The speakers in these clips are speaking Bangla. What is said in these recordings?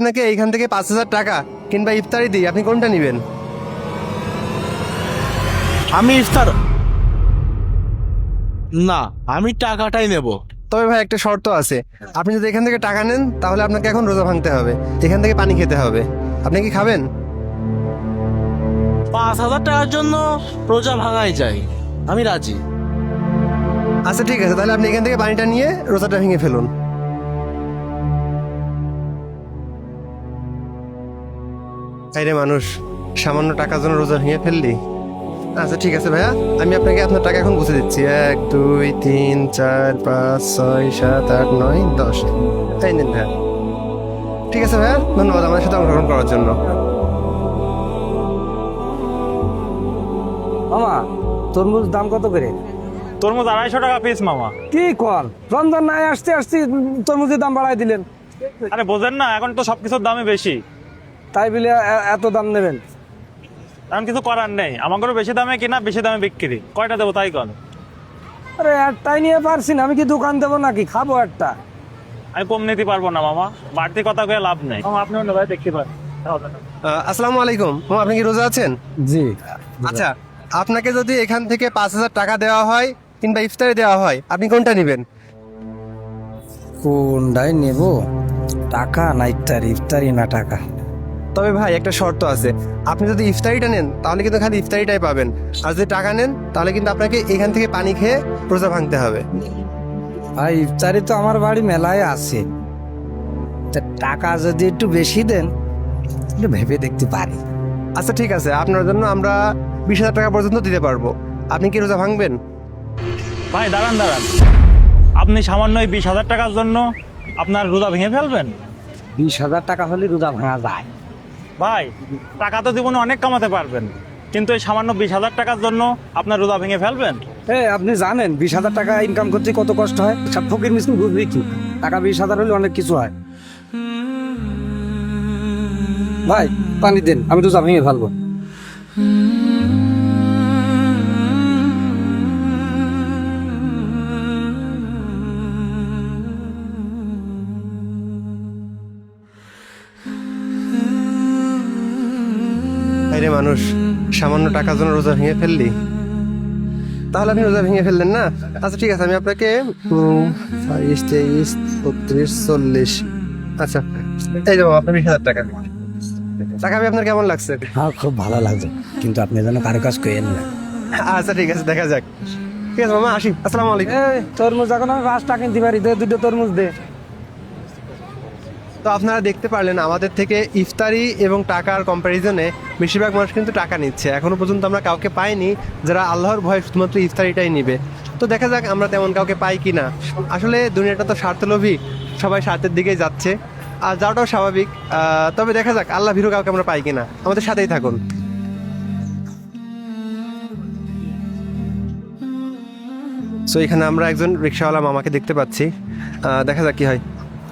আপনাকে এইখান থেকে 5,000 টাকা কিংবা ইফতারি দিই, আপনি কোনটা নেবেন? আমি ইফতার না, আমি টাকাটাই নেব। তবে ভাই একটা শর্ত আছে, আপনি যদি এখান থেকে টাকা নেন তাহলে আপনাকে এখন রোজা ভাঙতে হবে, এখান থেকে পানি খেতে হবে। আপনি কি খাবেন? 5,000 টাকার জন্য রোজা ভাঙাই যায়, আমি রাজি। আচ্ছা ঠিক আছে, তাহলে আপনি এখান থেকে পানিটা নিয়ে রোজাটা ভেঙে ফেলুন। আরে মানুষ, সামান্য টাকার জন্য রোজা ভেঙে ফেললি? আচ্ছা ঠিক আছে ভাইয়া, আমি আপনাকে আপনার টাকা এখন বুঝে দিচ্ছি। 1 2 3 4 5 6 7 8 9 10। তাই নিন ভাইয়া। ঠিক আছে ভাইয়া, ধন্যবাদ আমার সাথে অংশগ্রহণ করার জন্য। মামা, তরমুজ দাম কত করে? তরমুজ 250 টাকা পিস মামা। কি কর, রমজান নাই আসতে আসতে তরমুজের দাম বাড়াই দিলেন। আরে বোঝেন না, এখন তো সবকিছুর দামই বেশি। তাই বলে এত দাম নেবেন? এখন কিছু করার নেই, আমাদেরও বেশি দামে কিনা বেশি দামে বিক্রি। কয়টা দেবো তাই কন? আরে একটাই নিয়ে পারছি না, আমি কি দোকান দেবো নাকি? খাবো একটা। আমি কম নিতে পারবো না মামা, বাড়তি কথা কয়ে লাভ নেই মামা। আপনি অন্য ভাই দেখতে পারেন। আসসালামু আলাইকুম মামা, আপনি কি রোজা আছেন? জি। আচ্ছা, আপনাকে যদি এখান থেকে 5,000 টাকা দেওয়া হয় কিংবা ইফতারি দেওয়া হয়, আপনি কোনটা নেবেন? কোনটাই নেব? টাকা না ইফতারি? ইফতারি না টাকা? তবে ভাই একটা শর্ত আছে, আপনি যদি ইফতারিটা নেন তাহলে কিন্তু খালি ইফতারিটাই পাবেন, আর যদি টাকা নেন তাহলে কিন্তু আপনাকে এখান থেকে পানি খেয়ে রোজা ভাঙতে হবে। আর ইফতারি তো আমার বাড়ি মেলায় আছে, তা টাকা যদি একটু বেশি দেন একটু ভেবে দেখতে পারি। আচ্ছা ঠিক আছে, আপনার জন্য আমরা 20,000 টাকা পর্যন্ত দিতে পারবো। আপনি কি রোজা ভাঙবেন? ভাই দাঁড়ান দাঁড়ান, আপনি সামান্য এই 20,000 টাকার জন্য আপনার রোজা ভেঙে ফেলবেন? 20,000 টাকা হলে রোজা ভাঙা যায়? ভাই টাকা তো জীবনে অনেক কামাতে পারবেন, কিন্তু এই সামান্য 20,000 টাকার জন্য আপনার রোজা ভেঙে ফেলবেন? আপনি জানেন 20,000 টাকা ইনকাম করতে কত কষ্ট হয়? সব ফকির মিসকিন বুঝবি কি? টাকা 20,000 হলে অনেক কিছু হয়। ভাই পানি দেন, আমি রোজা ভেঙে ফেলবো। আরে মানুষ, সামান্য টাকার জন্য রোজা ভেঙে ফেললি? তাহলে আপনি রোজা ভেঙে ফেললেন না? আচ্ছা ঠিক আছে, আমি আপনাকে 22 23 32 40, আচ্ছা এই যাবো আপনার 20,000 টাকা। টাকা আমি আপনার কেমন লাগছে? আমার খুব ভালো লাগছে, কিন্তু আপনি যেন কারো কাজ করেন না। আচ্ছা ঠিক আছে, দেখা যাক। ঠিক আছে মামা, আসি। আসসালামু আলাইকুম। তরমুজ এখন আমি 5 টাকা কিনতে পারি, দে দুটো তরমুজ দে। তো আপনারা দেখতে পারলেন আমাদের থেকে ইফতারি এবং টাকার কম্প্যারিজনে বেশিরভাগ মানুষ কিন্তু টাকা নিচ্ছে। এখনো পর্যন্ত আমরা কাউকে পাইনি যারা আল্লাহর ভয়ে শুধুমাত্র ইফতারিটাই নিবে। তো দেখা যাক আমরা তেমন কাউকে পাই কি না। আসলে দুনিয়াটা তো স্বার্থলোভী, সবাই স্বার্থের দিকেই যাচ্ছে, আর যাওয়াটাও স্বাভাবিক। তবে দেখা যাক আল্লাহ ভীরু কাউকে আমরা পাই কিনা। আমাদের সাথেই থাকুন। সো এখানে আমরা একজন রিক্সাওয়ালা মামাকে দেখতে পাচ্ছি, দেখা যাক কি হয়।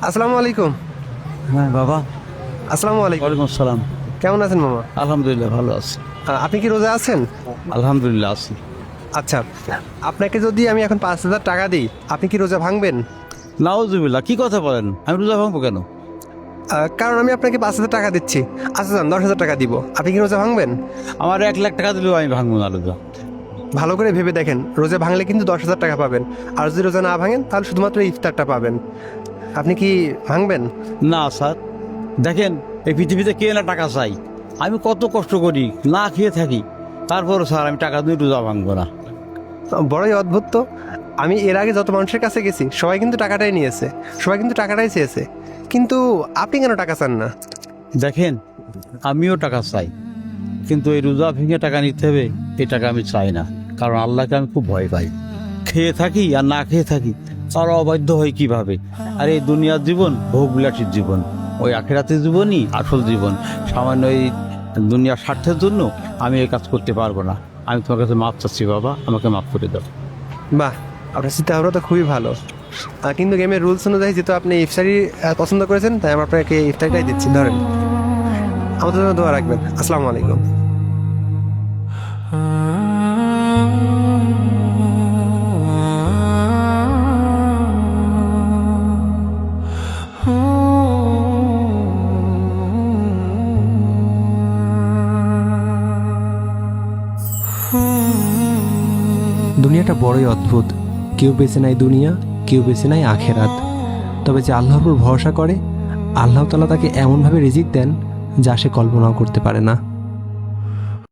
আসসালামু আলাইকুম। হ্যাঁ বাবা। আসসালামু আলাইকুম। ওয়ালাইকুম আসসালাম। কেমন আছেন মামা? আলহামদুলিল্লাহ ভালো আছি। আপনি কি রোজা আছেন? আলহামদুলিল্লাহ আছি। আচ্ছা, আপনাকে যদি আমি এখন 5,000 টাকা দিই, আপনি কি রোজা ভাঙবেন? নাউজুবিল্লাহ, কি কথা বলেন? আমি রোজা ভাঙবো কেন? কারণ আমি আপনাকে 5,000 টাকা দিচ্ছি। আচ্ছা যান, 10,000 টাকা দিব, আপনি কি রোজা ভাঙবেন? আমার 1,00,000 টাকা দিলেও আমি ভাঙবো না রোজা। ভালো করে ভেবে দেখেন, রোজা ভাঙলে কিন্তু 10,000 টাকা পাবেন, আর যদি রোজা না ভাঙেন তাহলে শুধুমাত্র ইফতারটা পাবেন। আপনি কি ভাঙবেন? না স্যার, দেখেন এই পৃথিবীতে কে না টাকা চাই? আমি কত কষ্ট করি, না খেয়ে থাকি, তারপরও স্যার আমি টাকা দিয়ে রোজা ভাঙবো না। বড়ই অদ্ভুত তো। আমি এর আগে যত মানুষের কাছে গেছি সবাই কিন্তু টাকাটাই নিয়েছে, সবাই কিন্তু টাকাটাই চেয়েছে, কিন্তু আপনি কেন টাকা চান না? দেখেন আমিও টাকা চাই, কিন্তু এই রোজা ভেঙে টাকা নিতে হবে এই টাকা আমি চাই না। কারণ আল্লাহকে আমি খুব ভয় পাই। খেয়ে থাকি আর না খেয়ে থাকি, তারা অবাধ্য হয় কিভাবে? আর এই দুনিয়ার জীবন ভোগবিলাসীর জীবন, ওই আখেরাতের জীবনই আসল জীবন। সামান্য এই দুনিয়ার স্বার্থের জন্য আমি এই কাজ করতে পারবো না। আমি তোমার কাছে মাপ চাচ্ছি বাবা, আমাকে মাফ করে দাও। বাহ, আপনার চিন্তাভাবনা তো খুবই ভালো। কিন্তু গেমের রুলস অনুযায়ী যেহেতু আপনি ইফতারি পছন্দ করেছেন, তাই আমরা আপনাকে ইফতারিটাই দিচ্ছি। ধরেন, আমাদের জন্য দোয়া রাখবেন। আসসালামু আলাইকুম। দুনিয়াটা বড়ই অদ্ভুত। কেউ বেছে নেয় দুনিয়া, কেউ বেছে নেয় আখেরাত। তবে যে আল্লাহর উপর ভরসা করে, আল্লাহ তাআলা তাকে এমনভাবে রিজিক দেন যা সে কল্পনাও করতে পারে না।